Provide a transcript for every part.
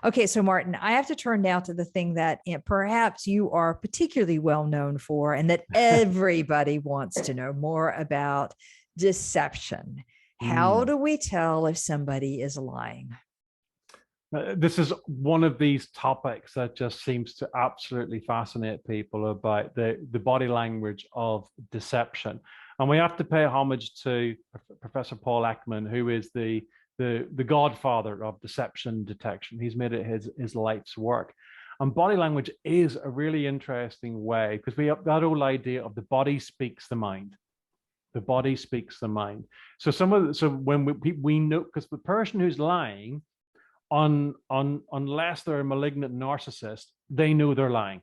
Okay, so Martin, I have to turn now to the thing that perhaps you are particularly well known for and that everybody wants to know more about: deception. How Mm. do we tell if somebody is lying? This is one of these topics that just seems to absolutely fascinate people about the body language of deception. And we have to pay homage to Professor Paul Ekman, who is the godfather of deception detection. He's made it his life's work. And body language is a really interesting way, because we have that whole idea of the body speaks the mind. The body speaks the mind. So when we know, because the person who's lying, unless they're a malignant narcissist, they know they're lying,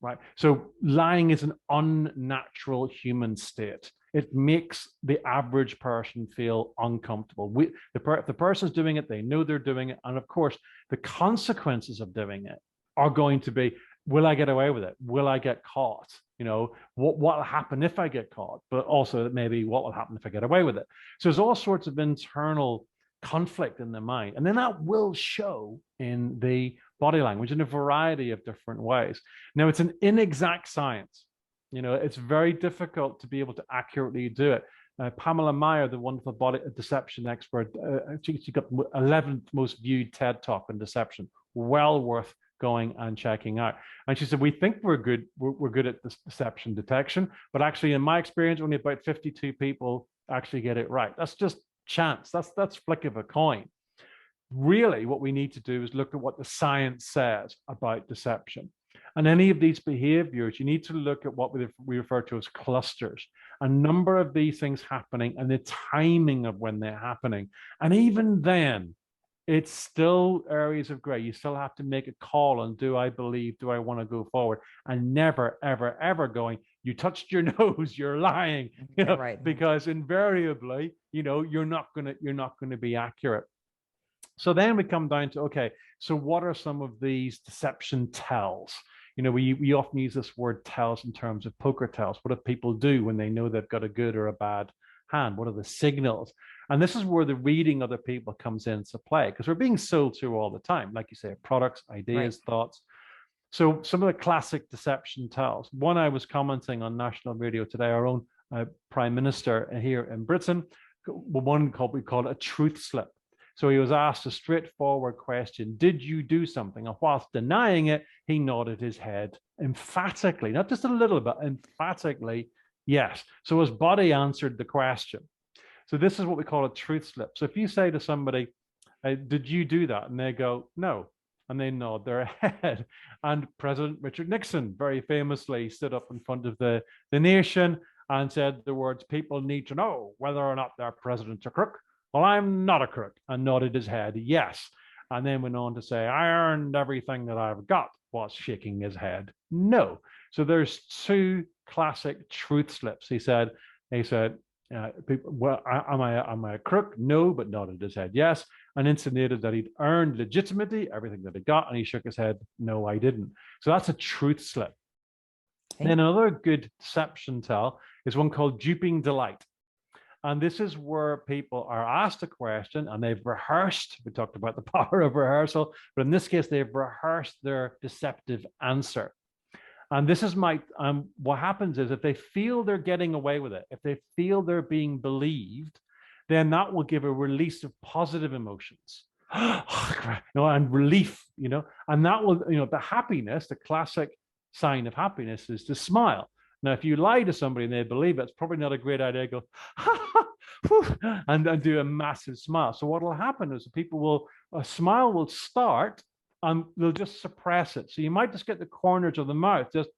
right? So lying is an unnatural human state. It makes the average person feel uncomfortable. If the person's doing it, they know they're doing it. And of course, the consequences of doing it are going to be, will I get away with it? Will I get caught? What will happen if I get caught? But also maybe what will happen if I get away with it? So there's all sorts of internal conflict in the mind. And then that will show in the body language in a variety of different ways. Now, it's an inexact science. It's very difficult to be able to accurately do it. Pamela Meyer, the wonderful body deception expert, she got 11th most viewed TED Talk on deception. Well worth going and checking out. And she said, we think we're good at this deception detection, but actually, in my experience, only about 52 people actually get it right. That's just chance. That's flick of a coin. Really, what we need to do is look at what the science says about deception. And any of these behaviors, you need to look at what we refer to as clusters, a number of these things happening and the timing of when they're happening. And even then, it's still areas of gray. You still have to make a call on, do I believe, do I want to go forward? And never, ever, ever going, you touched your nose, you're lying, Right. because invariably, you're not gonna be accurate. So then we come down to, okay, so what are some of these deception tells? We often use this word tells in terms of poker tells. What do people do when they know they've got a good or a bad hand? What are the signals? And this is where the reading other people comes into play, because we're being sold to all the time, like you say, products, ideas, Right. thoughts. So some of the classic deception tells. One, I was commenting on national radio today, our own prime minister here in Britain, one we call it a truth slip. So he was asked a straightforward question: did you do something? And whilst denying it, he nodded his head emphatically, not just a little bit, emphatically, yes. So his body answered the question. So this is what we call a truth slip. So if you say to somebody, did you do that? And they go, no. And they nod their head. And President Richard Nixon very famously stood up in front of the nation and said the words, people need to know whether or not their president's a crook. Well, I'm not a crook, and nodded his head, yes. And then went on to say, I earned everything that I've got, while shaking his head, no. So there's two classic truth slips. He said, people, well, am I a crook? No, but nodded his head, yes. And insinuated that he'd earned legitimacy, everything that he got, and he shook his head, no, I didn't. So that's a truth slip. Okay. Then another good deception tell is one called Duping Delight. And this is where people are asked a question and they've rehearsed. We talked about the power of rehearsal, but in this case, they've rehearsed their deceptive answer. And this is what happens is, if they feel they're getting away with it, if they feel they're being believed, then that will give a release of positive emotions and relief, and that will, the happiness, the classic sign of happiness is to smile. Now, if you lie to somebody and they believe it, it's probably not a great idea to go, and do a massive smile. So what will happen is a smile will start and they'll just suppress it. So you might just get the corners of the mouth just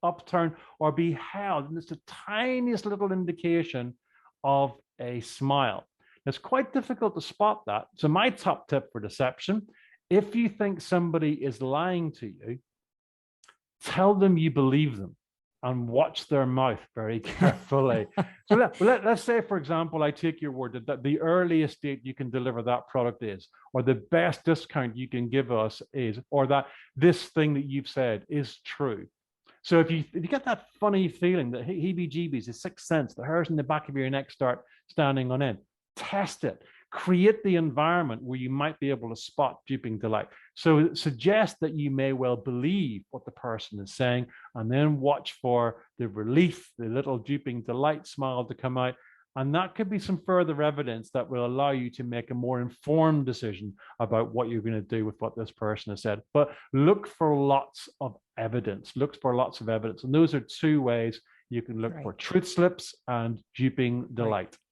upturned or be held. And it's the tiniest little indication of a smile. It's quite difficult to spot that. So my top tip for deception: if you think somebody is lying to you, tell them you believe them and watch their mouth very carefully. So let's say, for example, I take your word that the earliest date you can deliver that product is, or the best discount you can give us is, or that this thing that you've said is true. So if you get that funny feeling, that heebie-jeebies, the sixth sense, the hairs in the back of your neck start standing on end, test it. create the environment where you might be able to spot duping delight. So suggest that you may well believe what the person is saying, and then watch for the relief, the little duping delight smile to come out. And that could be some further evidence that will allow you to make a more informed decision about what you're going to do with what this person has said. But look for lots of evidence. Look for lots of evidence. And those are two ways you can look for truth slips and duping delight.